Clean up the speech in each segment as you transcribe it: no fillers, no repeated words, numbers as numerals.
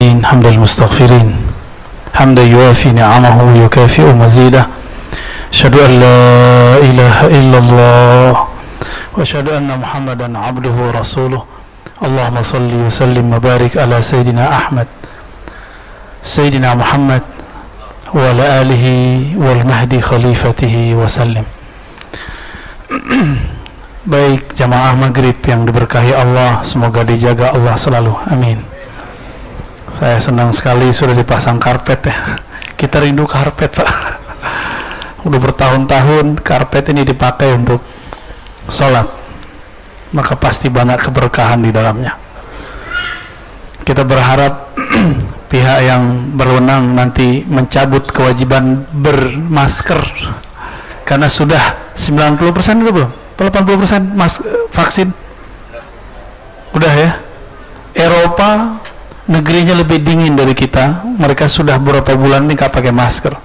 حمد المستغفرين حمدا يوافي نعمه ويكافئ مزيده أشهد أن لا إله إلا الله وأشهد أن محمدا عبده ورسوله اللهم صل وسلم وبارك على سيدنا أحمد سيدنا محمد وعلى آله والمهدي خليفته وسلم. Baik jamaah maghrib yang diberkahi Allah, semoga dijaga Allah selalu, amin. Saya senang sekali sudah dipasang karpet ya. Kita rindu karpet Pak. Udah bertahun-tahun karpet ini dipakai untuk sholat, maka pasti banyak keberkahan di dalamnya. Kita berharap pihak yang berwenang nanti mencabut kewajiban bermasker, karena sudah 90% udah belum? 80% vaksin udah ya. Eropa negerinya lebih dingin dari kita, mereka sudah beberapa bulan ini nggak pakai masker.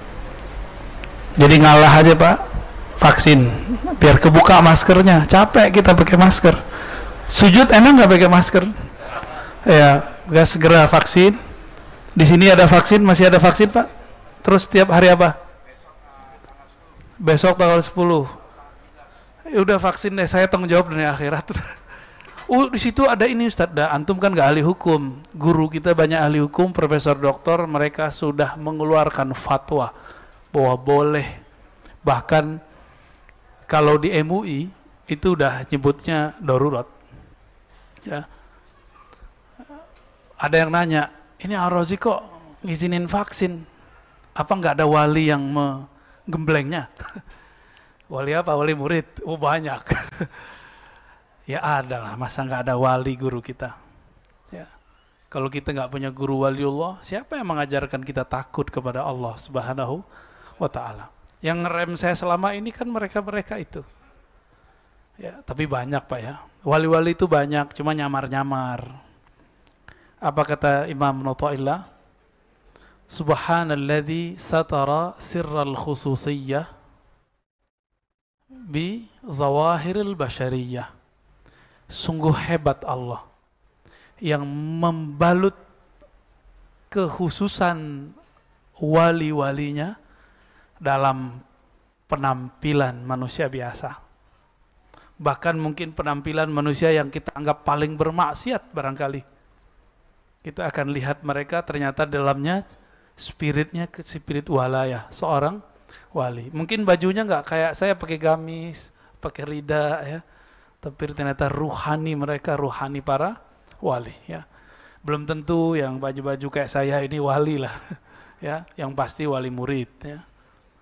Jadi ngalah aja Pak, vaksin biar kebuka maskernya. Capek kita pakai masker. Sujud enak nggak pakai masker? Ya, nggak segera vaksin. Di sini ada vaksin, masih ada vaksin Pak. Terus tiap hari apa? Besok tanggal 10. Ya udah vaksin deh, saya tanggung jawab dunia akhirat. Di situ ada ini Ustaz, antum kan nggak ahli hukum, guru kita banyak ahli hukum, profesor doktor, mereka sudah mengeluarkan fatwa bahwa boleh. Bahkan kalau di MUI itu udah nyebutnya darurat. Ya. Ada yang nanya, ini Ar-Razi kok ngizinin vaksin? Apa nggak ada wali yang menggemblengnya? Wali apa? Wali murid? Oh banyak. Ya ada lah, masa nggak ada wali guru kita? Ya. Kalau kita nggak punya guru waliullah, siapa yang mengajarkan kita takut kepada Allah Subhanahu wa Ta'ala? Yang ngerem saya selama ini kan mereka-mereka itu. Ya, tapi banyak Pak ya. Wali-wali itu banyak, cuma nyamar-nyamar. Apa kata Imam Nu'taillah? Subhanalladzi satara sirral khususiyyah bi zawahiril bashariyah. Sungguh hebat Allah yang membalut kekhususan wali-walinya dalam penampilan manusia biasa. Bahkan mungkin penampilan manusia yang kita anggap paling bermaksiat barangkali. Kita akan lihat mereka ternyata dalamnya spiritnya spirit walaya, seorang wali. Mungkin bajunya nggak kayak saya pakai gamis, pakai rida ya, tapi ternyata ruhani mereka, ruhani para wali ya. Belum tentu yang baju-baju kayak saya ini wali lah ya, yang pasti wali murid ya.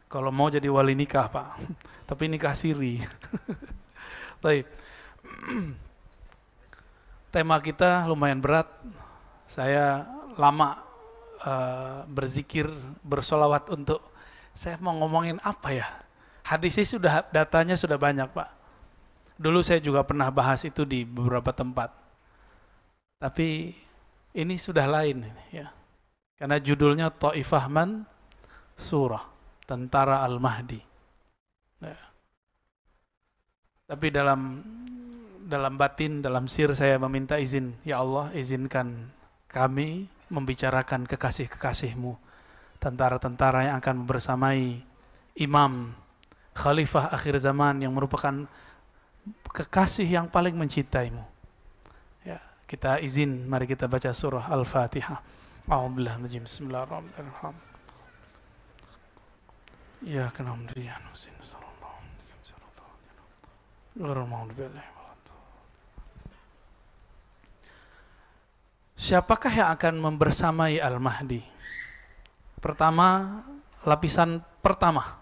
Kalau mau jadi wali nikah Pak, tapi nikah siri. Baik. Tema kita lumayan berat. Saya lama berzikir, bersolawat untuk saya mau ngomongin apa ya? Hadisnya sudah, datanya sudah banyak Pak. Dulu saya juga pernah bahas itu di beberapa tempat. Tapi ini sudah lain ya. Karena judulnya Ta'ifah Man Surah, Tentara Al-Mahdi. Ya. Tapi dalam batin, dalam sir saya meminta izin, ya Allah izinkan kami membicarakan kekasih-kekasih-Mu, tentara-tentara yang akan bersamai imam khalifah akhir zaman yang merupakan kekasih yang paling mencintai-Mu. Ya, kita izin, mari kita baca surah Al-Fatihah. A'udzubillahi minasy Bismillahirrahmanirrahim. Ya kana mudhiyan husin sallallahu alaihi wasallam. Siapakah yang akan membersamai Al-Mahdi? Pertama, lapisan pertama,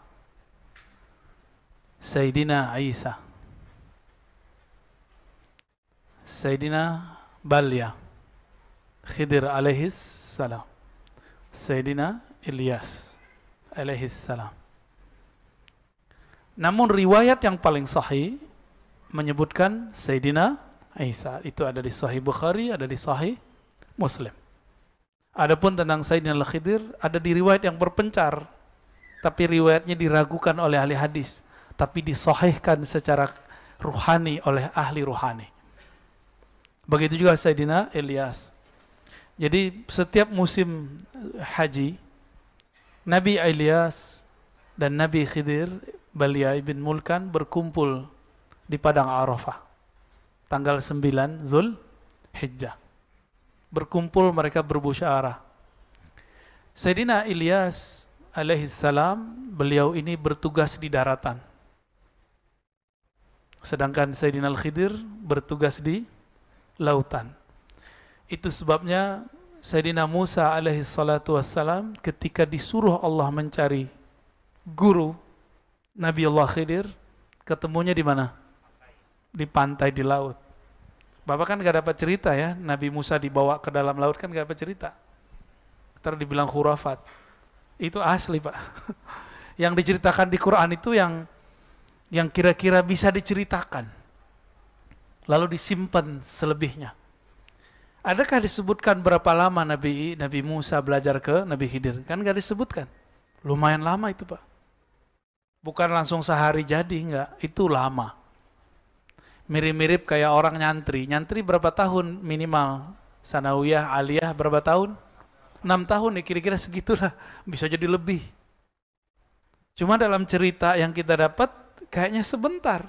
Sayyidina Isa, Sayyidina Balya, Khidir alaihis salam, Sayyidina Ilyas alaihis salam. Namun riwayat yang paling sahih menyebutkan Sayyidina Isa. Itu ada di Sahih Bukhari, ada di Sahih Muslim. Adapun tentang Sayyidina Al-Khidir ada di riwayat yang berpencar, tapi riwayatnya diragukan oleh ahli hadis, tapi disahihkan secara ruhani oleh ahli ruhani. Begitu juga Sayyidina Ilyas. Jadi setiap musim haji, Nabi Ilyas dan Nabi Khidir Balia ibn Mulkan berkumpul di Padang Arafah tanggal 9 Zulhijjah. Berkumpul mereka bermusyawarah. Sayyidina Ilyas alaihissalam, beliau ini bertugas di daratan. Sedangkan Sayyidina Al-Khidir bertugas di lautan. Itu sebabnya Sayyidina Musa alaihissalatu wassalam ketika disuruh Allah mencari guru Nabi Allah Khidir, ketemunya di mana? Di pantai, di laut. Bapak kan gak dapat cerita ya, Nabi Musa dibawa ke dalam laut kan gak dapat cerita. Terus dibilang khurafat. Itu asli Pak. Yang diceritakan di Quran itu yang kira-kira bisa diceritakan. Lalu disimpan selebihnya. Adakah disebutkan berapa lama Nabi Musa belajar ke Nabi Khidir? Kan gak disebutkan. Lumayan lama itu Pak. Bukan langsung sehari jadi, enggak. Itu lama. Mirip-mirip kayak orang nyantri. Nyantri berapa tahun minimal? Sanawiyah, aliyah berapa tahun? 6 tahun ya kira-kira segitulah. Bisa jadi lebih. Cuma dalam cerita yang kita dapat kayaknya sebentar.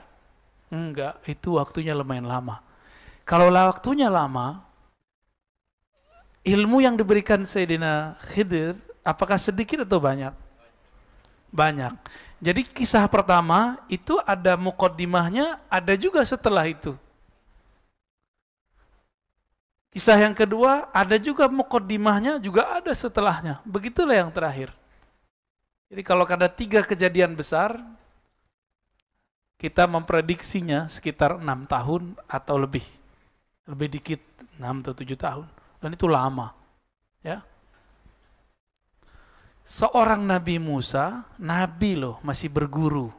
Enggak, itu waktunya lumayan lama. Kalau waktunya lama, ilmu yang diberikan Sayyidina Khidir apakah sedikit atau banyak? Banyak. Jadi kisah pertama itu ada muqaddimahnya, ada juga setelah itu. Kisah yang kedua ada juga muqaddimahnya, juga ada setelahnya. Begitulah yang terakhir. Jadi kalau ada 3 kejadian besar, kita memprediksinya sekitar 6 tahun atau lebih. Lebih dikit, 6 atau 7 tahun. Dan itu lama. Ya. Seorang Nabi Musa, Nabi loh, masih berguru.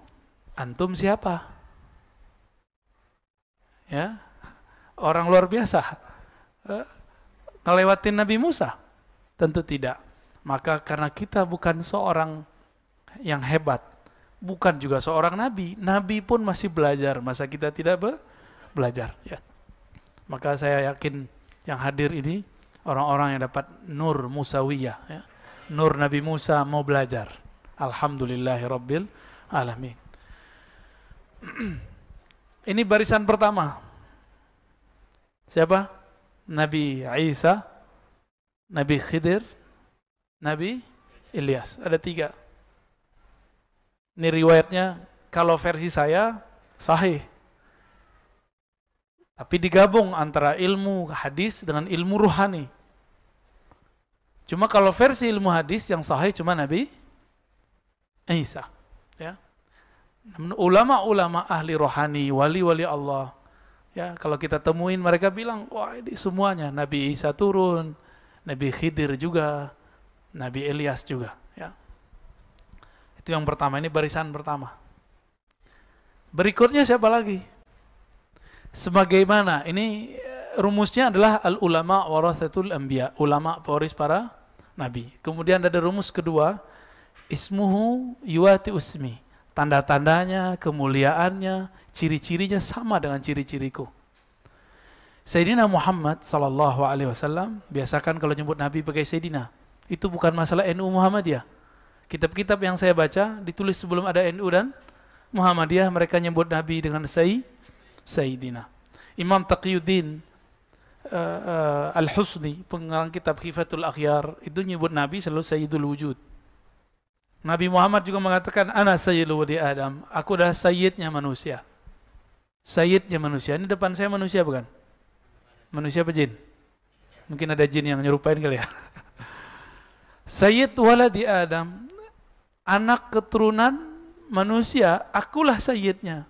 Antum siapa? Ya, orang luar biasa. Ngelewatin Nabi Musa? Tentu tidak. Maka karena kita bukan seorang yang hebat, bukan juga seorang Nabi. Nabi pun masih belajar, masa kita tidak belajar? Ya. Maka saya yakin yang hadir ini orang-orang yang dapat nur Musawiyah, ya. Nur Nabi Musa mau belajar. Alhamdulillahirabbil alamin. Ini barisan pertama. Siapa? Nabi Isa, Nabi Khidir, Nabi Ilyas. Ada 3. Ini riwayatnya kalau versi saya sahih. Tapi digabung antara ilmu hadis dengan ilmu ruhani. Cuma kalau versi ilmu hadis yang sahih cuma Nabi Isa. Ya. Ulama-ulama ahli rohani, wali-wali Allah, ya, kalau kita temuin mereka bilang, wah ini semuanya Nabi Isa turun, Nabi Khidir juga, Nabi Ilyas juga. Ya. Itu yang pertama, ini barisan pertama. Berikutnya siapa lagi? Sebagaimana, ini rumusnya adalah al-ulama warathatul anbiya, ulama pewaris para nabi. Kemudian ada rumus kedua, ismuhu yuwati usmi, tanda-tandanya, kemuliaannya, ciri-cirinya sama dengan ciri-ciriku. Sayyidina Muhammad sallallahu alaihi wasallam biasakan kalau nyebut nabi pakai Sayyidina. Itu bukan masalah NU Muhammadiyah. Kitab-kitab yang saya baca ditulis sebelum ada NU dan Muhammadiyah, mereka nyebut nabi dengan Sayyidina. Imam Taqiyuddin Al-Husni, pengarang kitab Khifatul Akhyar, itu nyebut nabi selalu Sayyidul Wujud. Nabi Muhammad juga mengatakan ana sayyidul wadi Adam, aku adalah sayyidnya manusia. Sayyidnya manusia. Ini depan saya manusia bukan? Manusia apa jin? Mungkin ada jin yang nyerupain kali ya. Sayyid waladi Adam, anak keturunan manusia, akulah sayyidnya.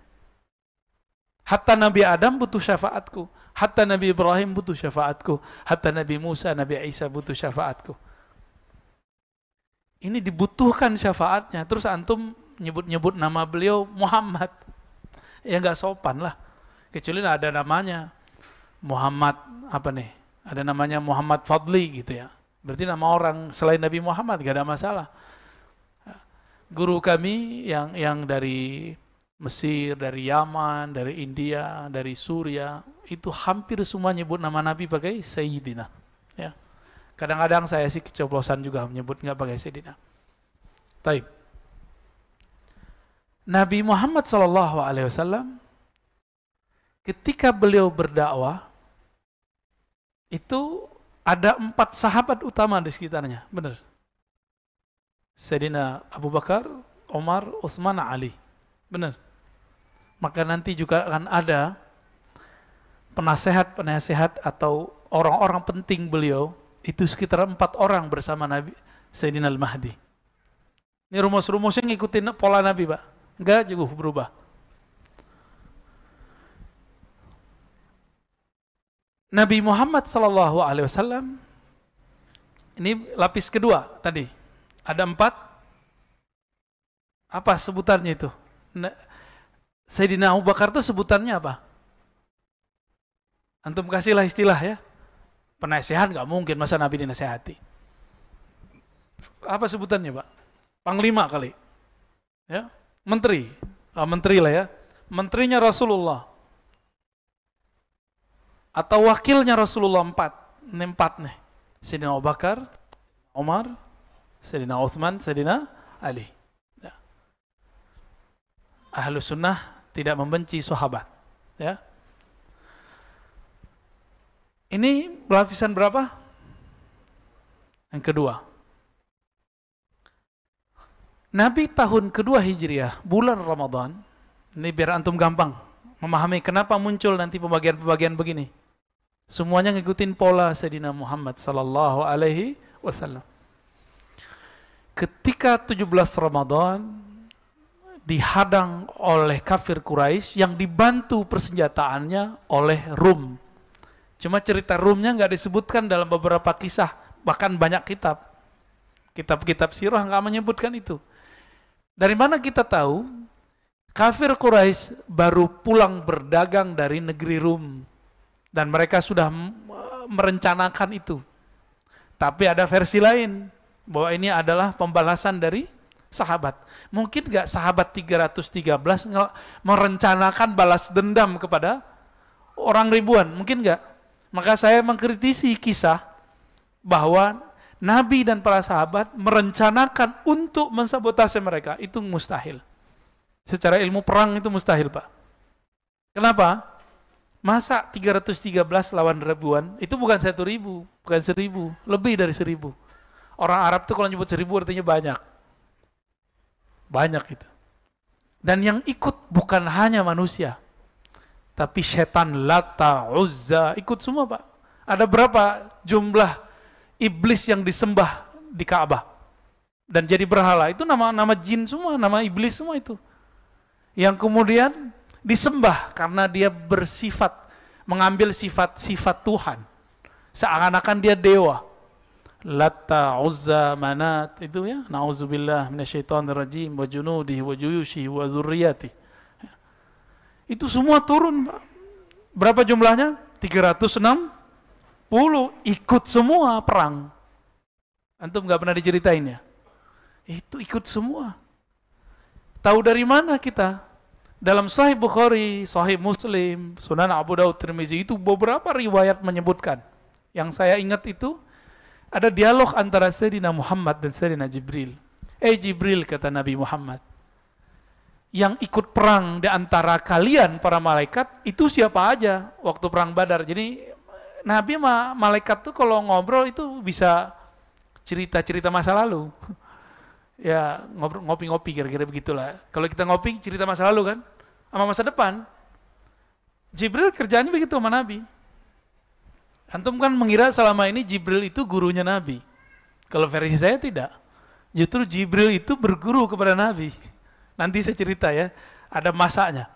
Hatta Nabi Adam butuh syafaatku, hatta Nabi Ibrahim butuh syafaatku, hatta Nabi Musa, Nabi Isa butuh syafaatku. Ini dibutuhkan syafaatnya. Terus antum nyebut-nyebut nama beliau Muhammad, ya nggak sopan lah. Kecuali ada namanya Muhammad apa nih? Ada namanya Muhammad Fadli gitu ya. Berarti nama orang selain Nabi Muhammad, gak ada masalah. Guru kami yang dari Mesir, dari Yaman, dari India, dari Suria, itu hampir semua nyebut nama Nabi pakai Sayyidina. Ya. Kadang-kadang saya sih kecoplosan juga menyebut nggak pakai Sayyidina. Taib. Nabi Muhammad SAW ketika beliau berdakwah itu ada 4 sahabat utama di sekitarnya, benar. Sayyidina Abu Bakar, Umar, Utsman, Ali, benar. Maka nanti juga akan ada penasehat atau orang-orang penting beliau, itu sekitar 4 orang bersama Nabi Sayyidina Al-Mahdi. Ini rumus-rumusnya ngikutin pola Nabi, Pak. Enggak juga berubah. Nabi Muhammad SAW ini lapis kedua tadi. Ada 4. Apa sebutannya itu? Sayyidina Abu Bakar itu sebutannya apa? Antum kasihlah istilah ya. Penasehat nggak mungkin masa Nabi dinasehati. Apa sebutannya, Pak? Panglima kali. Ya, menteri. Menteri lah ya. Menterinya Rasulullah. Atau wakilnya Rasulullah 4. Ini 4 nih. Sayyidina Abu Bakar, Umar, Sayyidina Utsman, Sayyidina Ali. Ya. Ahlus sunnah tidak membenci sahabat. Ya. Ini lapisan berapa? Yang kedua. Nabi tahun kedua Hijriah, bulan Ramadan, ini biar antum gampang memahami kenapa muncul nanti pembagian-pembagian begini. Semuanya ngikutin pola Sayyidina Muhammad sallallahu alaihi wasallam. Ketika 17 Ramadan dihadang oleh kafir Quraisy yang dibantu persenjataannya oleh Rum. Cuma cerita Rumnya nggak disebutkan dalam beberapa kisah, bahkan banyak kitab. Kitab-kitab sirah nggak menyebutkan itu. Dari mana kita tahu? Kafir Quraisy baru pulang berdagang dari negeri Rum. Dan mereka sudah merencanakan itu. Tapi ada versi lain, bahwa ini adalah pembalasan dari sahabat. Mungkin nggak sahabat 313 merencanakan balas dendam kepada orang ribuan? Mungkin nggak? Maka saya mengkritisi kisah bahwa Nabi dan para sahabat merencanakan untuk mensabotase mereka. Itu mustahil. Secara ilmu perang itu mustahil, Pak. Kenapa? Masa 313 lawan ribuan? Itu bukan 1.000, bukan 1.000, lebih dari 1.000. Orang Arab itu kalau nyebut 1.000 artinya banyak. Banyak itu. Dan yang ikut bukan hanya manusia, tapi setan, Lata, Uzza, ikut semua, Pak. Ada berapa jumlah iblis yang disembah di Ka'bah dan jadi berhala? Itu nama jin semua, nama iblis semua itu. Yang kemudian disembah karena dia bersifat, mengambil sifat-sifat Tuhan. Seakan-akan dia dewa. Lata, Uzza, Manat, itu ya. Na'udzubillah minasyaitonirrajim wa junudihi wa juyushihi wa dzurriyyatihi. Itu semua turun, Pak. Berapa jumlahnya? 360. Ikut semua perang. Antum nggak pernah diceritain ya? Itu ikut semua. Tahu dari mana kita? Dalam Sahih Bukhari, Sahih Muslim, Sunan Abu Daud, Tirmizi, itu beberapa riwayat menyebutkan. Yang saya ingat itu, ada dialog antara Sayyidina Muhammad dan Sayyidina Jibril. Jibril, kata Nabi Muhammad, yang ikut perang di antara kalian para malaikat itu siapa aja waktu perang Badar. Jadi Nabi sama malaikat tuh kalau ngobrol itu bisa cerita-cerita masa lalu. Ya ngopi-ngopi kira-kira begitulah. Kalau kita ngopi cerita masa lalu kan, sama masa depan. Jibril kerjaannya begitu sama Nabi. Antum kan mengira selama ini Jibril itu gurunya Nabi. Kalau versi saya tidak. Justru Jibril itu berguru kepada Nabi. Nanti saya cerita ya, ada masanya.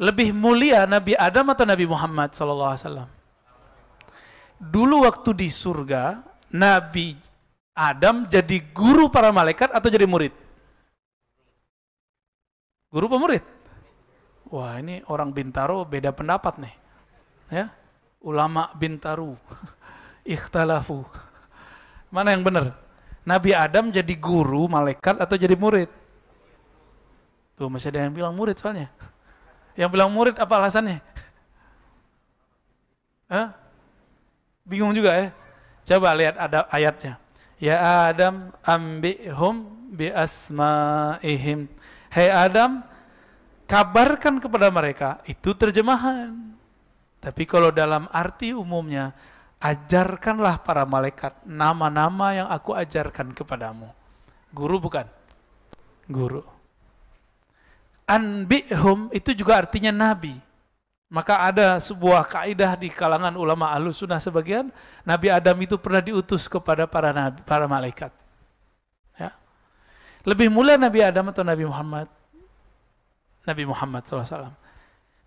Lebih mulia Nabi Adam atau Nabi Muhammad SAW? Dulu waktu di surga, Nabi Adam jadi guru para malaikat atau jadi murid? Guru apa murid? Wah, ini orang Bintaro beda pendapat nih. Ya, ulama Bintaro ikhtalafu. Mana yang benar? Nabi Adam jadi guru malaikat atau jadi murid? Tuh masih ada yang bilang murid soalnya. Yang bilang murid apa alasannya? Bingung juga ya. Coba lihat ada ayatnya. Ya Adam ambihum bi asmaihim. Hai Adam, kabarkan kepada mereka. Itu terjemahan. Tapi kalau dalam arti umumnya, ajarkanlah para malaikat nama-nama yang aku ajarkan kepadamu. Guru bukan? Guru. Anbihum itu juga artinya nabi. Maka ada sebuah kaidah di kalangan ulama Ahlussunnah sebagian, Nabi Adam itu pernah diutus kepada para nabi, para malaikat. Ya. Lebih mulia Nabi Adam atau Nabi Muhammad? Nabi Muhammad SAW.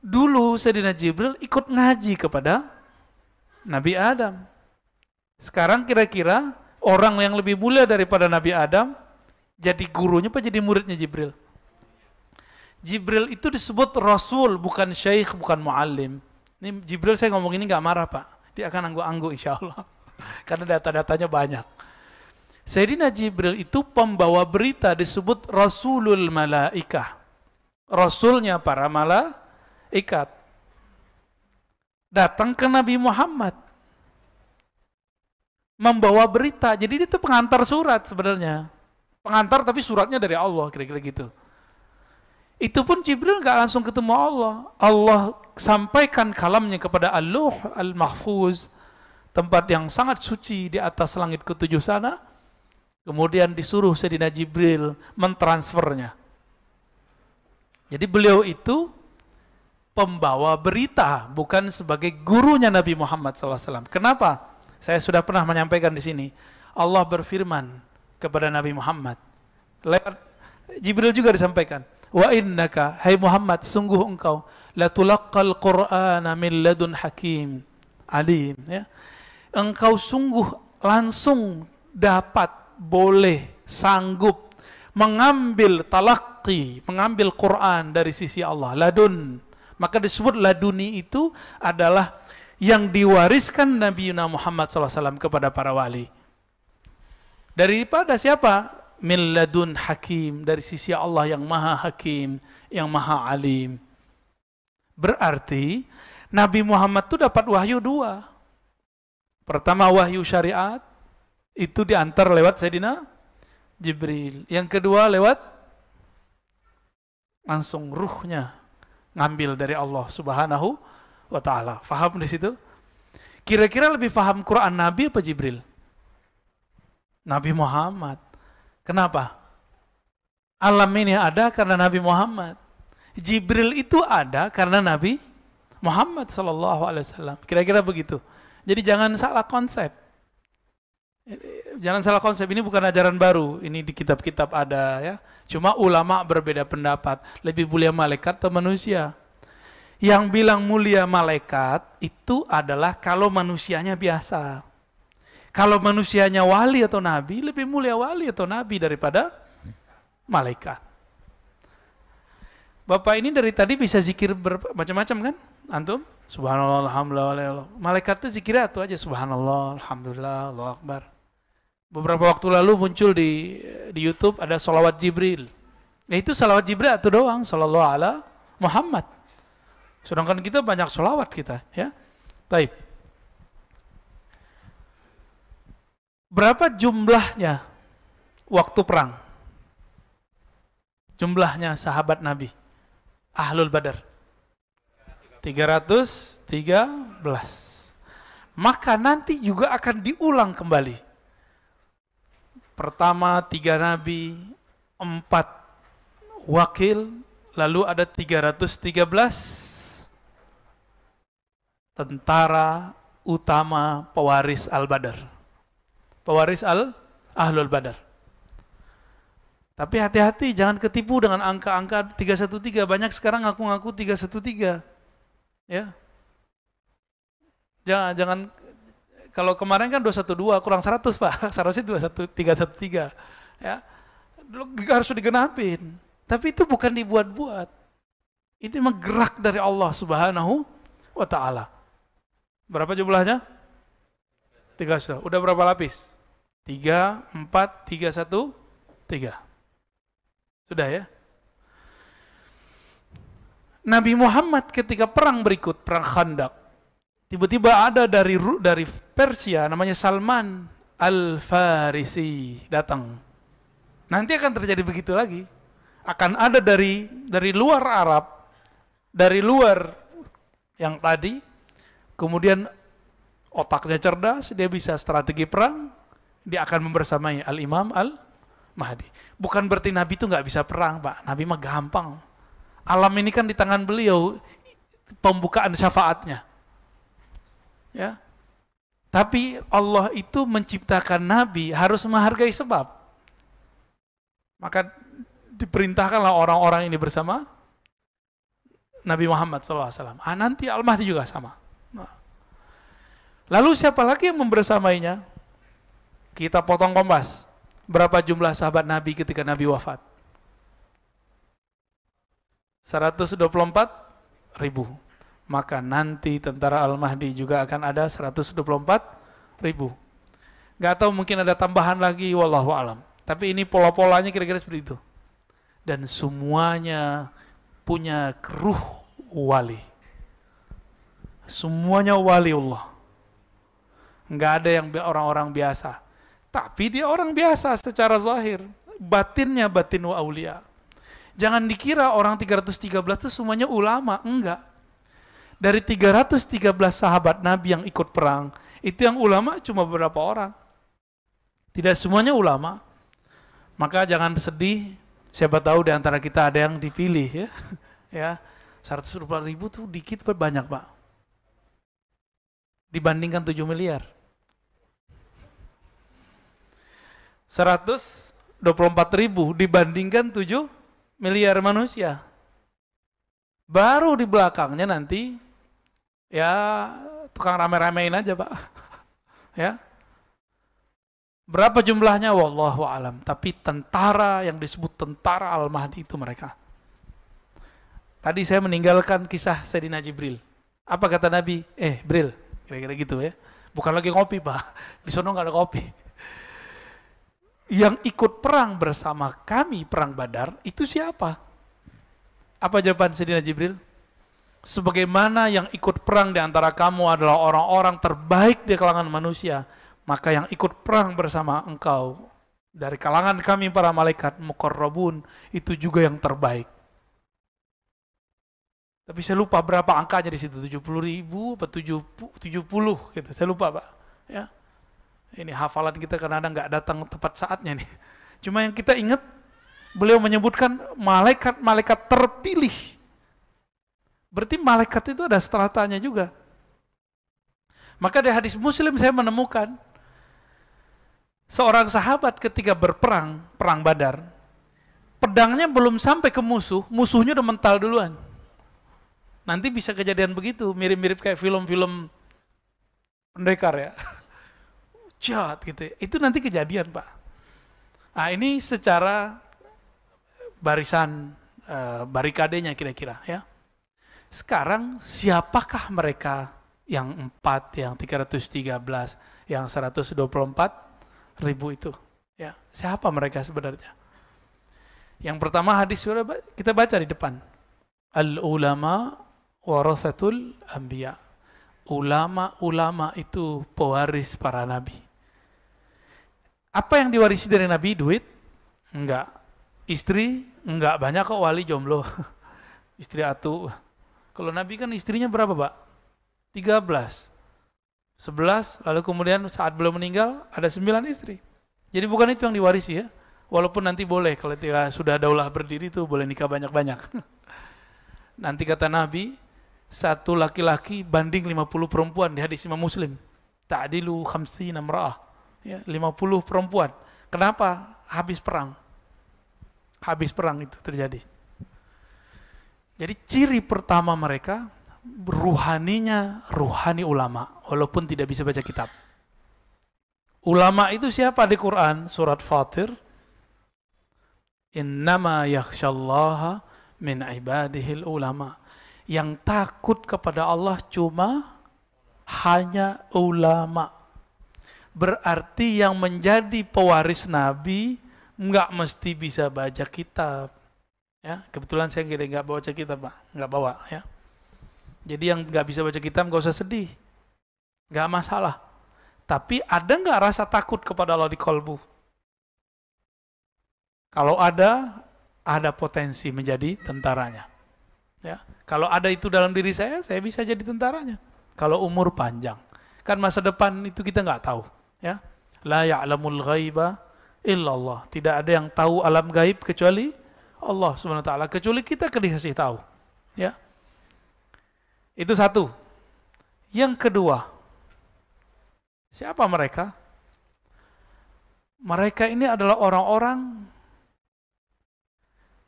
Dulu Sayyidina Jibril ikut ngaji kepada Nabi Adam. Sekarang kira-kira orang yang lebih mulia daripada Nabi Adam jadi gurunya apa jadi muridnya Jibril? Jibril itu disebut Rasul, bukan Syekh, bukan Muallim. Ini Jibril saya ngomong ini gak marah Pak. Dia akan anggu-anggu insya Allah. Karena data-datanya banyak. Sayyidina Jibril itu pembawa berita, disebut Rasulul Malaikah. Rasulnya para malaikat. Datang ke Nabi Muhammad. Membawa berita. Jadi dia itu pengantar surat sebenarnya. Pengantar tapi suratnya dari Allah, kira-kira gitu. Itu pun Jibril gak langsung ketemu Allah. Allah sampaikan kalamnya kepada Al-Luh Al-Mahfuz, tempat yang sangat suci di atas langit ketujuh sana. Kemudian disuruh Sayyidina Jibril mentransfernya. Jadi beliau itu pembawa berita, bukan sebagai gurunya Nabi Muhammad SAW. Kenapa? Saya sudah pernah menyampaikan di sini. Allah berfirman kepada Nabi Muhammad. Lewat Jibril juga disampaikan. Wa innaka, hai Muhammad, sungguh engkau latulaqqal Qur'ana min ladun hakim alim, ya. Engkau sungguh langsung dapat, boleh, sanggup mengambil talaqi, mengambil Quran dari sisi Allah, ladun. Maka disebut laduni itu adalah yang diwariskan Nabi Muhammad SAW kepada para wali. Daripada siapa? Min ladun hakim, dari sisi Allah yang maha hakim, yang maha alim. Berarti Nabi Muhammad itu dapat wahyu dua. Pertama wahyu syariat, itu diantar lewat Sayyidina Jibril. Yang kedua lewat langsung ruhnya ngambil dari Allah Subhanahu wa ta'ala. Faham di situ? Kira-kira lebih paham Quran Nabi apa Jibril? Nabi Muhammad. Kenapa? Alam ini ada karena Nabi Muhammad. Jibril itu ada karena Nabi Muhammad SAW. Kira-kira begitu. Jadi jangan salah konsep. Jangan salah konsep. Ini bukan ajaran baru. Ini di kitab-kitab ada, ya. Cuma ulama berbeda pendapat. Lebih mulia malaikat atau manusia? Yang bilang mulia malaikat itu adalah kalau manusianya biasa. Kalau manusianya wali atau nabi, lebih mulia wali atau nabi daripada malaikat. Bapak ini dari tadi bisa zikir macam-macam kan? Antum? Subhanallah, alhamdulillah. Malaikat itu zikirnya itu aja. Subhanallah, alhamdulillah, Allahu Akbar. Beberapa waktu lalu muncul di YouTube ada salawat Jibril. Itu salawat Jibril itu doang, sallallahu ala Muhammad. Sedangkan kita banyak salawat kita, ya. Taib. Berapa jumlahnya waktu perang? Jumlahnya sahabat Nabi Ahlul Badar 313. Maka nanti juga akan diulang kembali. Pertama 3 nabi, 4 wakil, lalu ada 313 tentara utama pewaris Al-Badar. Pewaris Ahlul Badar. Tapi hati-hati, jangan ketipu dengan angka-angka 313. Banyak sekarang ngaku-ngaku 313. Ya. Jangan kalau kemarin kan 212 kurang 100, Pak. Seharusnya 313. Ya. Harus digenapin. Tapi itu bukan dibuat-buat. Itu memang gerak dari Allah Subhanahu wa ta'ala. Berapa jumlahnya? 3 udah berapa lapis? 3, 4, 3, 1, 3. Sudah ya? Nabi Muhammad ketika perang berikut, perang Khandaq, Tiba-tiba ada dari Persia namanya Salman Al-Farisi datang. Nanti akan terjadi begitu lagi. Akan ada dari luar Arab, dari luar yang tadi, kemudian otaknya cerdas, dia bisa strategi perang, dia akan membersamai Al-Imam Al-Mahdi. Bukan berarti Nabi itu nggak bisa perang, Pak. Nabi mah gampang. Alam ini kan di tangan beliau, pembukaan syafaatnya. Ya. Tapi Allah itu menciptakan Nabi harus menghargai sebab. Maka diperintahkanlah orang-orang ini bersama Nabi Muhammad SAW. Nanti Al-Mahdi juga sama. Lalu siapa lagi yang membersamainya? Kita potong kompas. Berapa jumlah sahabat Nabi ketika Nabi wafat? 124.000. Maka nanti tentara Al-Mahdi juga akan ada 124.000. Gak tahu, mungkin ada tambahan lagi, wallahu alam. Tapi ini pola-polanya kira-kira seperti itu. Dan semuanya punya ruh wali. Semuanya wali Allah. Nggak ada yang orang-orang biasa. Tapi dia orang biasa secara zahir. Batinnya batin wa aulia. Jangan dikira orang 313 itu semuanya ulama. Enggak. Dari 313 sahabat Nabi yang ikut perang, itu yang ulama cuma beberapa orang. Tidak semuanya ulama. Maka jangan sedih, siapa tahu di antara kita ada yang dipilih ya. Ya, 124.000 tuh dikit apa banyak, Pak? Dibandingkan 7 miliar. 124.000 dibandingkan 7 miliar manusia. Baru di belakangnya nanti ya tukang rame-ramein aja, Pak. Ya. Berapa jumlahnya wallahu alam, tapi tentara yang disebut tentara Al-Mahdi itu mereka. Tadi saya meninggalkan kisah Sayyidina Jibril. Apa kata Nabi? Bril, kira-kira gitu ya. Bukan lagi ngopi, Pak. Di sono nggak ada kopi. Yang ikut perang bersama kami perang Badar itu siapa? Apa jawaban Sayyidina Jibril? Sebagaimana yang ikut perang di antara kamu adalah orang-orang terbaik di kalangan manusia, maka yang ikut perang bersama engkau dari kalangan kami para malaikat muqarrabun itu juga yang terbaik. Tapi saya lupa berapa angkanya di situ, 70.000 atau 70 gitu. Saya lupa, Pak. Ya. Ini hafalan kita kadang-kadang nggak datang tepat saatnya nih. Cuma yang kita ingat, beliau menyebutkan malaikat-malaikat terpilih. Berarti malaikat itu ada stratanya juga. Maka di hadis Muslim saya menemukan seorang sahabat ketika berperang, perang Badar, pedangnya belum sampai ke musuh, musuhnya udah mental duluan. Nanti bisa kejadian begitu, mirip-mirip kayak film-film pendekar ya. Jahat gitu ya. Itu nanti kejadian, Pak. Nah, ini secara barisan barikadenya kira-kira ya. Sekarang siapakah mereka yang 4, yang 313, yang 124.000 itu? Ya, siapa mereka sebenarnya? Yang pertama hadis sudah kita baca di depan. Al-ulama warathatul anbiya. Ulama-ulama itu pewaris para nabi. Apa yang diwarisi dari Nabi? Duit? Enggak. Istri? Enggak. Banyak kok wali jomblo. Istri atu. Kalau Nabi kan istrinya berapa, Pak? 13. 11, lalu kemudian saat beliau meninggal ada 9 istri. Jadi bukan itu yang diwarisi ya. Walaupun nanti boleh, kalau sudah daulah berdiri tuh boleh nikah banyak-banyak. Nanti kata Nabi, satu laki-laki banding 50 perempuan di hadis Imam Muslim. Ta'dilu khamsina imra'ah. Ya, 50 perempuan. Kenapa? Habis perang. Habis perang itu terjadi. Jadi ciri pertama mereka ruhaninya ruhani ulama, walaupun tidak bisa baca kitab. Ulama itu siapa di Quran? Surat Fatir. Innama yakhsyallaha min ibadihil ulama. Yang takut kepada Allah cuma hanya ulama. Berarti yang menjadi pewaris Nabi nggak mesti bisa baca kitab. Ya, kebetulan saya nggak baca kitab, Pak, nggak bawa. Ya. Jadi yang nggak bisa baca kitab nggak usah sedih. nggak masalah. Tapi ada nggak rasa takut kepada Allah di kolbu? Kalau ada potensi menjadi tentaranya. Ya, kalau ada itu dalam diri saya bisa jadi tentaranya. Kalau umur panjang, kan masa depan itu kita nggak tahu. Ya, la ya'lamul ghaiba illallah. Tidak ada yang tahu alam gaib kecuali Allah Subhanahu wa taala. Kecuali kita dikasih tahu. Ya, itu satu. Yang kedua, siapa mereka? Mereka ini adalah orang-orang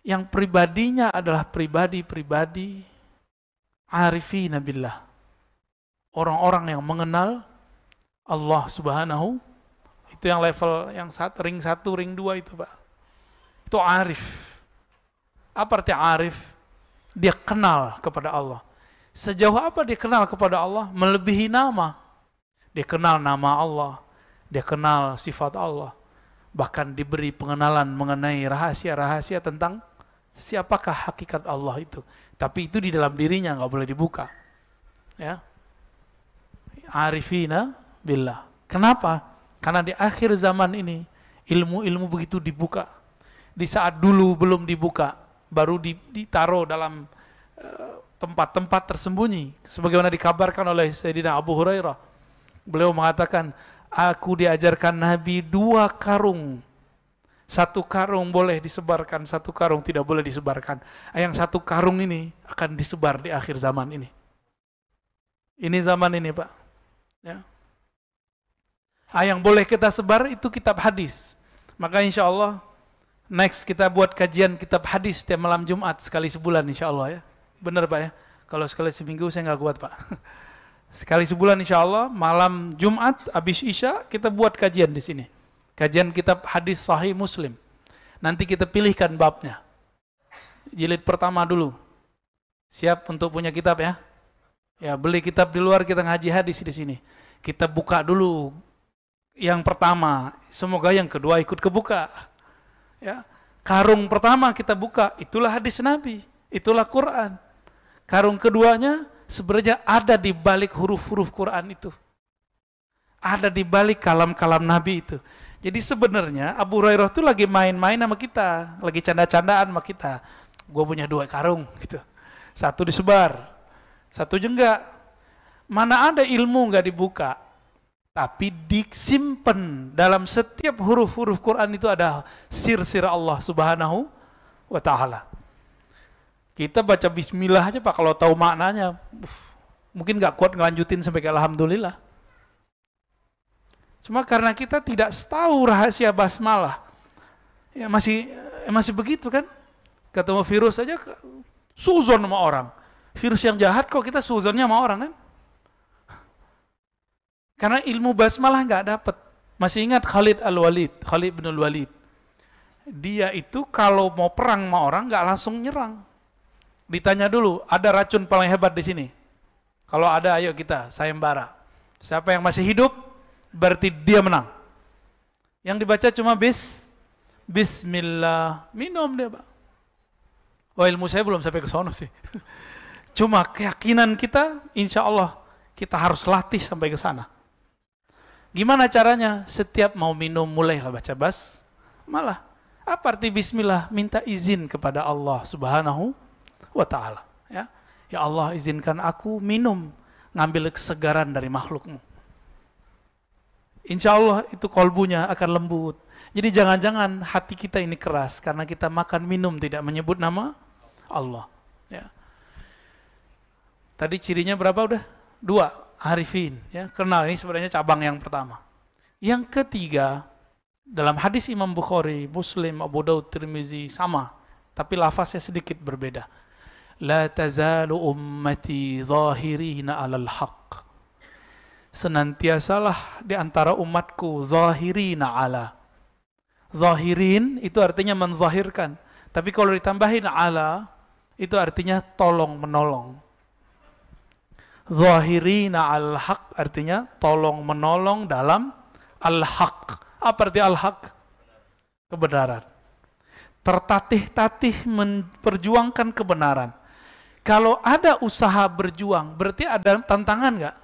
yang pribadinya adalah pribadi-pribadi arifina billah. Orang-orang yang mengenal Allah Subhanahu, itu yang level yang ring 1, ring 2 itu, Pak. Itu arif. Apa arti arif? Dia kenal kepada Allah. Sejauh apa dia kenal kepada Allah? Melebihi nama. Dia kenal nama Allah. Dia kenal sifat Allah. Bahkan diberi pengenalan mengenai rahasia-rahasia tentang siapakah hakikat Allah itu. Tapi itu di dalam dirinya, nggak boleh dibuka. Ya, arifina billah. Kenapa? Karena di akhir zaman ini ilmu-ilmu begitu dibuka. Di saat dulu belum dibuka, baru ditaruh dalam tempat-tempat tersembunyi. Sebagaimana dikabarkan oleh Sayyidina Abu Hurairah. Beliau mengatakan, aku diajarkan Nabi 2 karung. 1 karung boleh disebarkan, 1 karung tidak boleh disebarkan. Yang 1 karung ini akan disebar di akhir zaman ini. Ini zaman ini, Pak. Ya. Yang boleh kita sebar itu kitab hadis. Maka insya Allah next kita buat kajian kitab hadis setiap malam Jumat sekali sebulan insya Allah ya. Benar Pak ya? Kalau sekali seminggu saya nggak kuat Pak. Sekali sebulan insya Allah malam Jumat habis Isya kita buat kajian di sini. Kajian kitab hadis Sahih Muslim. Nanti kita pilihkan babnya. Jilid pertama dulu. Siap untuk punya kitab ya? Ya, beli kitab di luar, kita ngaji hadis di sini. Kita buka dulu yang pertama, semoga yang kedua ikut kebuka. Ya. Karung pertama kita buka, itulah hadis Nabi, itulah Quran. Karung keduanya sebenarnya ada di balik huruf-huruf Quran itu. Ada di balik kalam-kalam Nabi itu. Jadi sebenarnya Abu Hurairah itu lagi main-main sama kita, lagi canda-candaan sama kita. Gue punya 2 karung gitu. 1 disebar, 1 enggak. Mana ada ilmu enggak dibuka, tapi disimpan dalam setiap huruf-huruf Quran itu ada sir-sir Allah Subhanahu wa ta'ala. Kita baca bismillah aja Pak, kalau tahu maknanya mungkin enggak kuat ngelanjutin sampai ke alhamdulillah. Cuma karena kita tidak tahu rahasia basmalah, ya masih begitu kan? Ketemu virus aja suzon sama orang. Virus yang jahat kok kita suzonnya sama orang kan? Karena ilmu basmalah nggak dapat. Masih ingat Khalid bin Al-Walid. Dia itu kalau mau perang sama orang nggak langsung nyerang. Ditanya dulu, ada racun paling hebat di sini? Kalau ada, ayo kita sayembara. Siapa yang masih hidup, berarti dia menang. Yang dibaca cuma Bismillah, minum dia Pak. Oh, ilmu saya belum sampai ke sono sih. Cuma keyakinan kita, insya Allah kita harus latih sampai ke sana. Gimana caranya? Setiap mau minum mulailah baca basmalah. Apa arti bismillah? Minta izin kepada Allah Subhanahu wa ta'ala. Ya Allah, izinkan aku minum, ngambil kesegaran dari makhlukmu. Insya Allah itu kolbunya akan lembut. Jadi jangan-jangan hati kita ini keras karena kita makan minum tidak menyebut nama Allah. Ya. Tadi cirinya berapa udah? 2, arifin. Ya, kenal, ini sebenarnya cabang yang pertama. Yang ketiga, dalam hadis Imam Bukhari, Muslim, Abu Daud, Tirmizi sama, tapi lafaznya sedikit berbeda. La tazalu ummati zahirina alal haqq. Senantiasalah di antara umatku zahirina ala. Zahirin itu artinya menzahirkan. Tapi kalau ditambahin ala, itu artinya tolong menolong. Zahirina al-haq artinya tolong menolong dalam al-haq. Apa arti al-haq? Kebenaran. Tertatih-tatih memperjuangkan kebenaran. Kalau ada usaha berjuang, berarti ada tantangan nggak?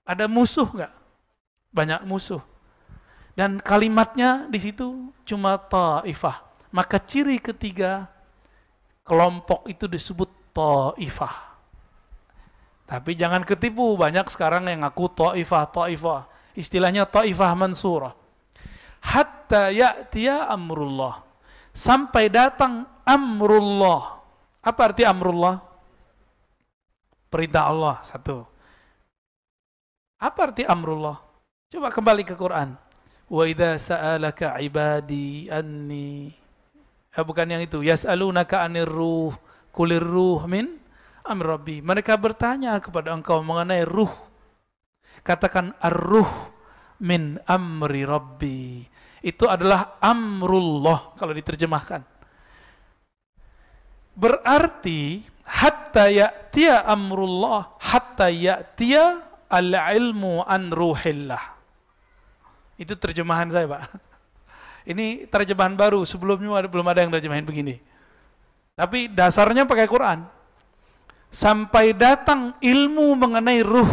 Ada musuh nggak? Banyak musuh. Dan kalimatnya di situ cuma ta'ifah. Maka ciri ketiga kelompok itu disebut ta'ifah. Tapi jangan ketipu, banyak sekarang yang ngaku ta'ifah. Istilahnya ta'ifah mansurah. Hatta ya'tiya amrullah. Sampai datang amrullah. Apa arti amrullah? Perintah Allah, satu. Apa arti amrullah? Coba kembali ke Quran. Wa idza sa'alaka ibadi anni. Bukan yang itu. Yas'alunaka 'anir ruh. Qulir ruh min amri rabbi. Mereka bertanya kepada engkau mengenai ruh. Katakan ar-ruh min amri rabbi. Itu adalah amrullah kalau diterjemahkan. Berarti hatta ya'tiya amrullah, hatta ya'tiya al-ilmu an ruhillah. Itu terjemahan saya, Pak. Ini terjemahan baru, sebelumnya belum ada yang terjemahin begini. Tapi dasarnya pakai Quran. Sampai datang ilmu mengenai ruh.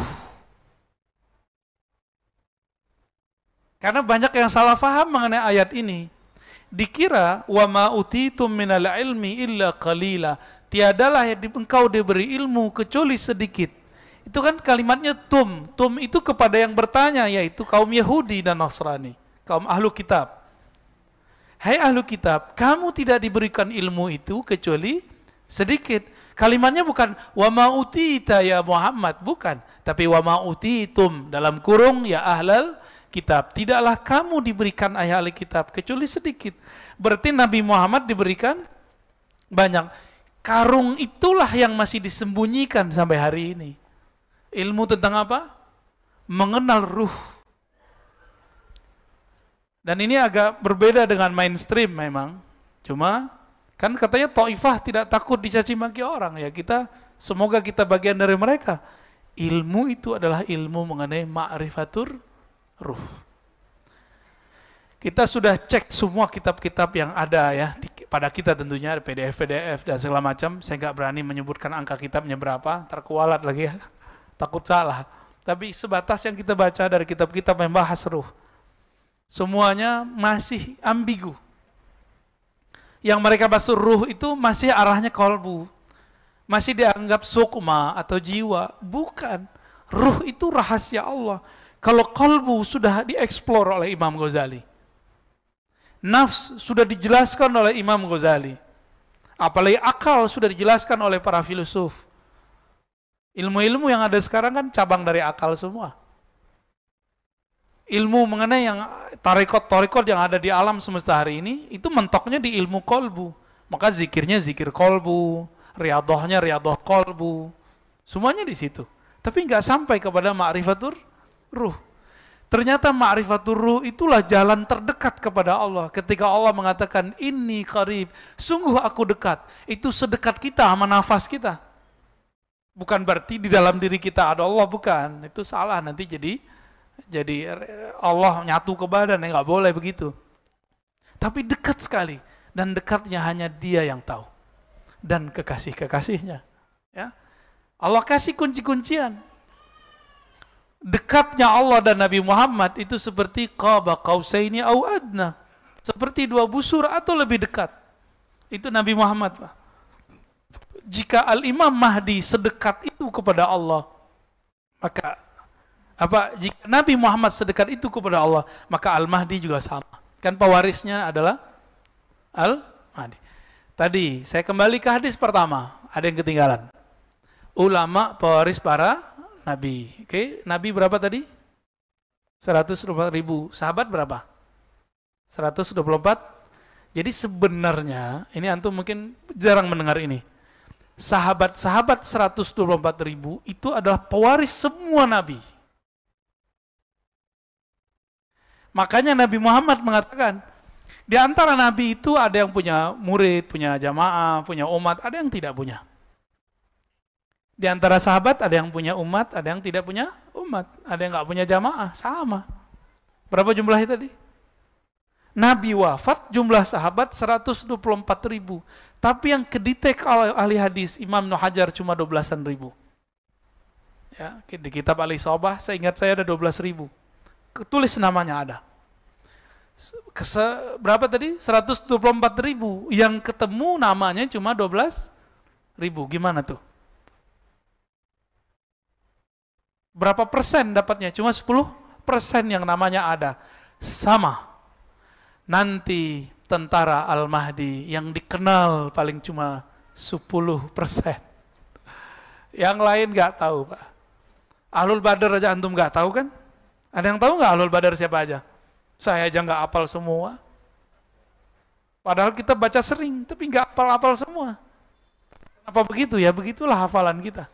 Karena banyak yang salah faham mengenai ayat ini. Dikira wa ma utitum minal ilmi illa qalila. Tiadalah engkau diberi ilmu kecuali sedikit. Itu kan kalimatnya tum. Tum itu kepada yang bertanya, yaitu kaum Yahudi dan Nasrani, kaum ahlu kitab. Hai ahlu kitab, kamu tidak diberikan ilmu itu kecuali sedikit. Kalimatnya bukan wa ma utita ya Muhammad, bukan. Tapi wa ma utitum dalam kurung ya ahlal kitab. Tidaklah kamu diberikan ahli kitab kecuali sedikit. Berarti Nabi Muhammad diberikan banyak. Karung itulah yang masih disembunyikan sampai hari ini. Ilmu tentang apa? Mengenal ruh. Dan ini agak berbeda dengan mainstream memang. Cuma kan katanya Taifah tidak takut dicaci maki orang. Ya kita, semoga kita bagian dari mereka. Ilmu itu adalah ilmu mengenai ma'rifatur ruh. Kita sudah cek semua kitab-kitab yang ada ya, pada kita tentunya, PDF dan segala macam. Saya nggak berani menyebutkan angka kitabnya berapa, terkualat lagi ya, takut salah. Tapi sebatas yang kita baca dari kitab-kitab yang bahas ruh, semuanya masih ambigu. Yang mereka bahas ruh itu masih arahnya kolbu, masih dianggap sukma atau jiwa. Bukan, ruh itu rahasia Allah. Kalau kolbu sudah dieksplor oleh Imam Ghazali, nafs sudah dijelaskan oleh Imam Ghazali, apalagi akal sudah dijelaskan oleh para filosof. Ilmu-ilmu yang ada sekarang kan cabang dari akal semua. Ilmu mengenai yang tarekot yang ada di alam semesta hari ini, itu mentoknya di ilmu kolbu. Maka zikirnya zikir kolbu, riadohnya riadoh kolbu, semuanya di situ. Tapi nggak sampai kepada ma'rifatur ruh. Ternyata ma'rifatur ruh itulah jalan terdekat kepada Allah. Ketika Allah mengatakan inni qarib, sungguh aku dekat. Itu sedekat kita sama nafas kita. Bukan berarti di dalam diri kita ada Allah, bukan. Itu salah, nanti jadi Allah nyatu ke badan, ya nggak boleh begitu. Tapi dekat sekali, dan dekatnya hanya Dia yang tahu. Dan kekasih-kekasihnya. Ya. Allah kasih kunci-kuncian. Dekatnya Allah dan Nabi Muhammad itu seperti qaba qausaini au adna, seperti dua busur atau lebih dekat. Itu Nabi Muhammad, Pak. Jika Al-Imam Mahdi sedekat itu kepada Allah, maka jika Nabi Muhammad sedekat itu kepada Allah, maka Al-Mahdi juga sama. Kan pewarisnya adalah Al-Mahdi. Tadi saya kembali ke hadis pertama, ada yang ketinggalan. Ulama pewaris para Nabi. Oke, Nabi berapa tadi? 124.000. Sahabat berapa? 124. Jadi sebenarnya, ini antum mungkin jarang mendengar ini. Sahabat-sahabat 124.000 itu adalah pewaris semua Nabi. Makanya Nabi Muhammad mengatakan, di antara Nabi itu ada yang punya murid, punya jamaah, punya umat, ada yang tidak punya. Di antara sahabat ada yang punya umat, ada yang tidak punya umat, ada yang nggak punya jamaah, sama. Berapa jumlahnya tadi? Nabi wafat, jumlah sahabat 124.000. Tapi yang kedetek oleh ahli hadis, Imam Ibnu Hajar cuma 12.000. Ya, di kitab Al-Isobah, seingat saya ada 12.000. Ketulis namanya ada. Berapa tadi? 124.000. Yang ketemu namanya cuma 12.000. Gimana tuh? Berapa persen dapatnya? Cuma 10% yang namanya ada. Sama. Nanti tentara Al-Mahdi yang dikenal paling cuma 10%. Yang lain nggak tahu, Pak. Ahlul Badar aja antum nggak tahu kan? Ada yang tahu nggak Ahlul Badar siapa aja? Saya aja nggak hafal semua. Padahal kita baca sering, tapi nggak hafal-hafal semua. Kenapa begitu ya? Begitulah hafalan kita.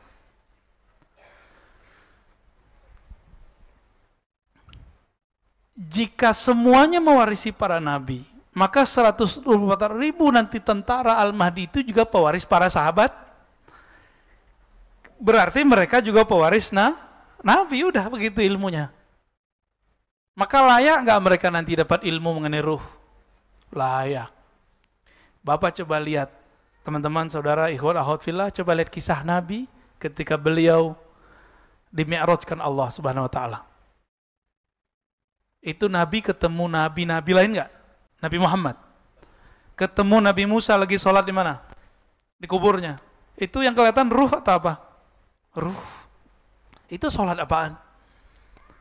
Jika semuanya mewarisi para nabi, maka 124.000 nanti tentara Al-Mahdi itu juga pewaris para sahabat. Berarti mereka juga pewaris nabi, udah begitu ilmunya. Maka layak nggak mereka nanti dapat ilmu mengenai ruh? Layak. Bapak coba lihat, teman-teman, saudara, ikhwan, akhwat fillah, coba lihat kisah Nabi ketika beliau dimi'rajkan Allah Subhanahu wa taala. Itu Nabi ketemu nabi-nabi lain nggak? Nabi Muhammad. Ketemu Nabi Musa lagi sholat di mana? Di kuburnya. Itu yang kelihatan ruh atau apa? Ruh. Itu sholat apaan?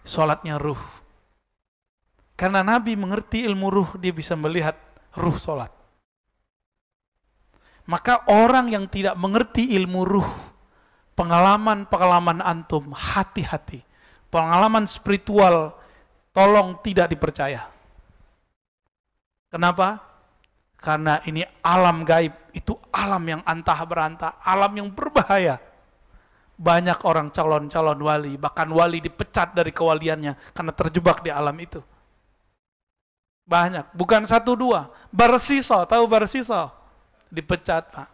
Sholatnya ruh. Karena Nabi mengerti ilmu ruh, dia bisa melihat ruh sholat. Maka orang yang tidak mengerti ilmu ruh, pengalaman-pengalaman antum, hati-hati. Pengalaman spiritual, tolong tidak dipercaya. Kenapa? Karena ini alam gaib, itu alam yang antah berantah, alam yang berbahaya. Banyak orang calon-calon wali, bahkan wali dipecat dari kewaliannya karena terjebak di alam itu. Banyak, bukan 1-2. Barsiso, tahu Barsiso? Dipecat, Pak.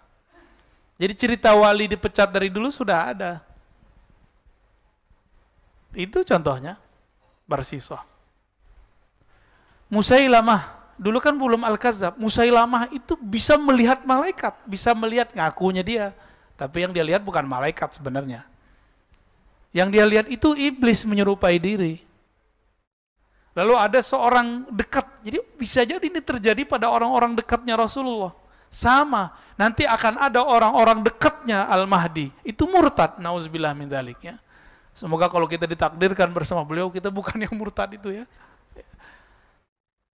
Jadi cerita wali dipecat dari dulu sudah ada. Itu contohnya Barsiso. Musailamah, dulu kan belum Al-Kazzab. Musailamah itu bisa melihat malaikat, bisa melihat, ngakunya dia. Tapi yang dia lihat bukan malaikat sebenarnya. Yang dia lihat itu iblis menyerupai diri. Lalu ada seorang dekat, jadi bisa jadi ini terjadi pada orang-orang dekatnya Rasulullah. Sama, nanti akan ada orang-orang dekatnya Al-Mahdi. Itu murtad, na'udzubillah min dzalik ya. Semoga kalau kita ditakdirkan bersama beliau, kita bukan yang murtad itu ya.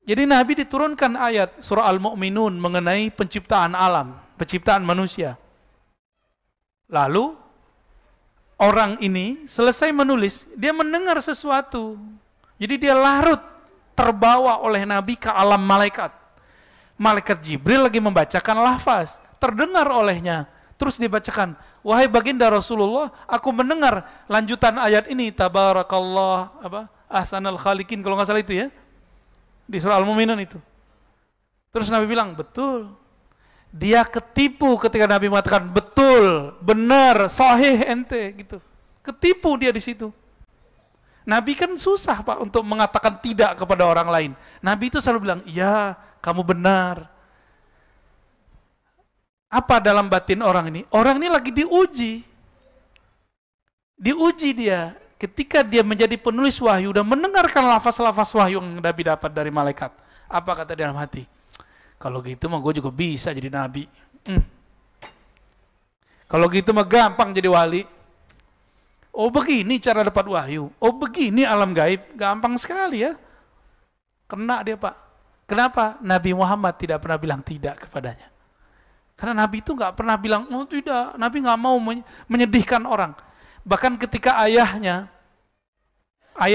Jadi Nabi diturunkan ayat surah Al-Mu'minun mengenai penciptaan alam, penciptaan manusia. Lalu orang ini selesai menulis, dia mendengar sesuatu. Jadi dia larut, terbawa oleh Nabi ke alam malaikat. Malaikat Jibril lagi membacakan lafaz, terdengar olehnya. Terus dibacakan, wahai baginda Rasulullah, aku mendengar lanjutan ayat ini, tabarakallah, ahsanal khaliqin, kalau nggak salah itu ya, di surah Al-Mu'minun itu. Terus Nabi bilang, betul. Dia ketipu ketika Nabi mengatakan, betul, benar, sahih ente, gitu. Ketipu dia di situ. Nabi kan susah, Pak, untuk mengatakan tidak kepada orang lain. Nabi itu selalu bilang, iya, kamu benar. Apa dalam batin orang ini? Orang ini lagi diuji. Diuji dia. Ketika dia menjadi penulis wahyu, dan mendengarkan lafaz-lafaz wahyu yang Nabi dapat dari malaikat. Apa kata dia dalam hati? Kalau gitu mah gue juga bisa jadi Nabi. Kalau gitu mah gampang jadi wali. Oh begini cara dapat wahyu. Oh begini alam gaib. Gampang sekali ya. Kena dia, Pak. Kenapa? Nabi Muhammad tidak pernah bilang tidak kepadanya. Karena Nabi itu nggak pernah bilang, oh tidak. Nabi nggak mau menyedihkan orang. Bahkan ketika ayah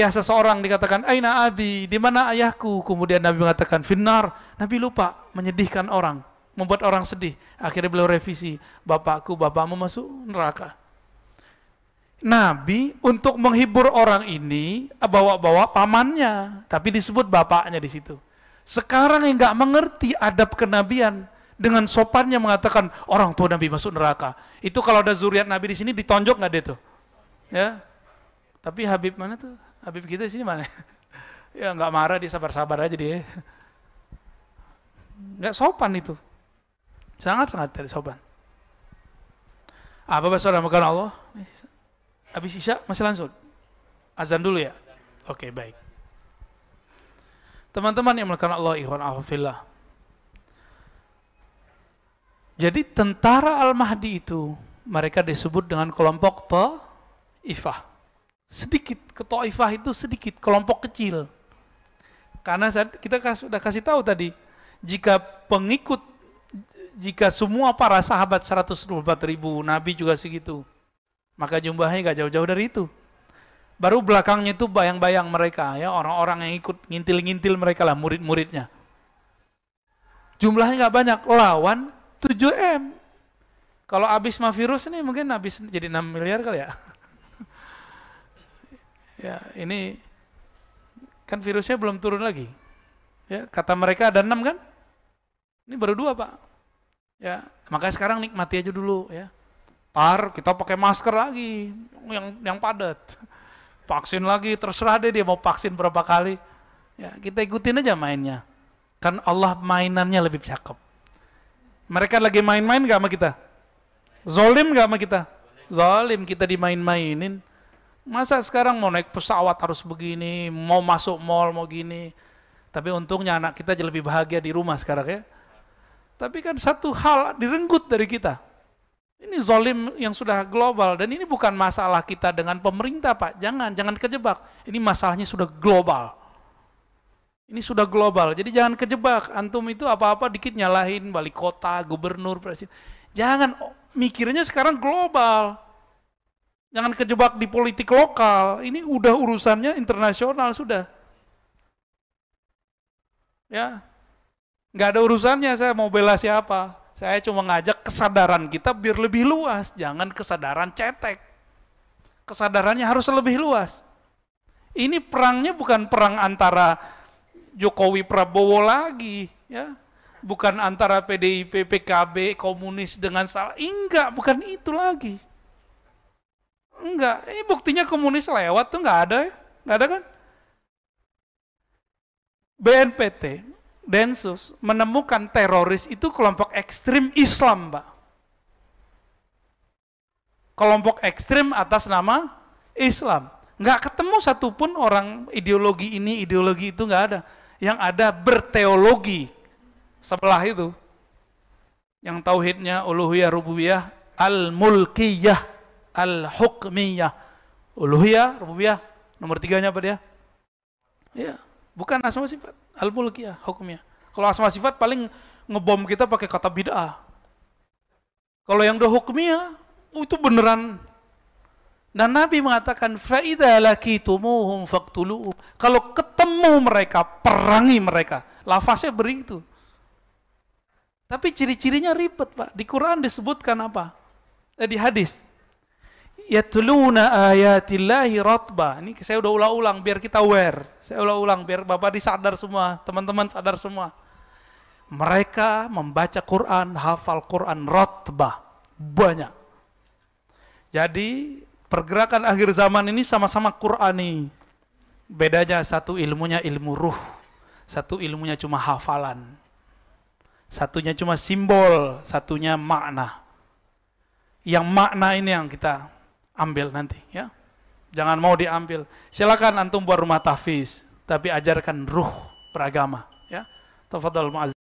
seseorang dikatakan, aina abi, di mana ayahku? Kemudian Nabi mengatakan, finnar. Nabi lupa menyedihkan orang, membuat orang sedih. Akhirnya beliau revisi, bapakmu masuk neraka. Nabi untuk menghibur orang ini bawa-bawa pamannya, tapi disebut bapaknya di situ. Sekarang yang nggak mengerti adab kenabian, dengan sopannya mengatakan orang tua Nabi masuk neraka. Itu kalau ada zuriat Nabi di sini ditonjok nggak dia tuh? Ya. Tapi Habib mana tuh? Habib kita di sini mana? Ya nggak marah, dia sabar-sabar aja dia. Nggak sopan itu. Sangat-sangat tidak sopan. Apa bahasa Allah? Habis Isya masih langsung? Azan dulu ya? Oke, baik. Teman-teman yang melakukan Allah, ikhwan afillah. Jadi tentara Al-Mahdi itu, mereka disebut dengan kelompok Ta'ifah. Sedikit, ke Ta'ifah itu sedikit, kelompok kecil. Karena kita sudah kasih tahu tadi, jika semua para sahabat 124.000, Nabi juga segitu, maka jumlahnya gak jauh-jauh dari itu. Baru belakangnya itu bayang-bayang mereka, ya, orang-orang yang ikut ngintil-ngintil mereka lah, murid-muridnya. Jumlahnya gak banyak, lawan 7M. Kalau habis mah virus ini mungkin habis jadi 6 miliar kali ya. Ya, ini kan virusnya belum turun lagi. Ya, kata mereka ada 6 kan? Ini baru 2, Pak. Ya, makanya sekarang nikmati aja dulu ya. Kita pakai masker lagi yang padat. Vaksin lagi, terserah deh dia mau vaksin berapa kali. Ya, kita ikutin aja mainnya. Kan Allah mainannya lebih cakep. Mereka lagi main-main gak sama kita? Zolim gak sama kita? Zolim, kita dimain-mainin. Masa sekarang mau naik pesawat harus begini, mau masuk mall mau gini. Tapi untungnya anak kita jadi lebih bahagia di rumah sekarang ya. Tapi kan satu hal direnggut dari kita. Ini zolim yang sudah global, dan ini bukan masalah kita dengan pemerintah, Pak. Jangan kejebak. Ini masalahnya sudah global. Ini sudah global, jadi jangan kejebak. Antum itu apa-apa dikit nyalahin wali kota, gubernur, presiden. Jangan, mikirnya sekarang global. Jangan kejebak di politik lokal. Ini udah urusannya internasional sudah. Ya, nggak ada urusannya saya mau bela siapa. Saya cuma ngajak kesadaran kita biar lebih luas. Jangan kesadaran cetek. Kesadarannya harus lebih luas. Ini perangnya bukan perang antara Jokowi Prabowo lagi, ya, bukan antara PDIP, PKB, komunis dengan salah, enggak, bukan itu lagi, enggak. Ini buktinya komunis lewat tuh nggak ada kan? BNPT, Densus menemukan teroris itu kelompok ekstrim Islam, Pak. Kelompok ekstrim atas nama Islam. Nggak ketemu satupun orang ideologi ini, ideologi itu nggak ada. Yang ada berteologi sebelah itu, yang tauhidnya uluhiyah, rububiyah, al-mulkiyah, al-hukmiyah. Uluhiyah, rububiyah, nomor 3-nya apa dia? Ya, bukan asma sifat, al-mulkiyah, hukmiyah. Kalau asma sifat paling ngebom kita pakai kata bid'ah. Kalau yang udah hukmiyah, itu beneran. Dan Nabi mengatakan, فَإِذَا لَكِيتُمُوهُمْ فَاقْتُلُوهُمْ. Kalau ketemu mereka, perangi mereka. Lafaznya begitu. Tapi ciri-cirinya ribet, Pak. Di Quran disebutkan apa? Di hadis. يَتْلُونَ آيَاتِ اللَّهِ رَطْبًا. Ini saya udah ulang-ulang biar kita aware. Saya ulang-ulang biar Bapak disadar semua, teman-teman sadar semua. Mereka membaca Quran, hafal Quran ratbah. Banyak. Jadi pergerakan akhir zaman ini sama-sama Qur'ani. Bedanya satu ilmunya ilmu ruh, satu ilmunya cuma hafalan. Satunya cuma simbol, satunya makna. Yang makna ini yang kita ambil nanti, ya. Jangan mau diambil. Silakan antum buat rumah tahfiz, tapi ajarkan ruh beragama, ya. Tafadhal mu'azzin.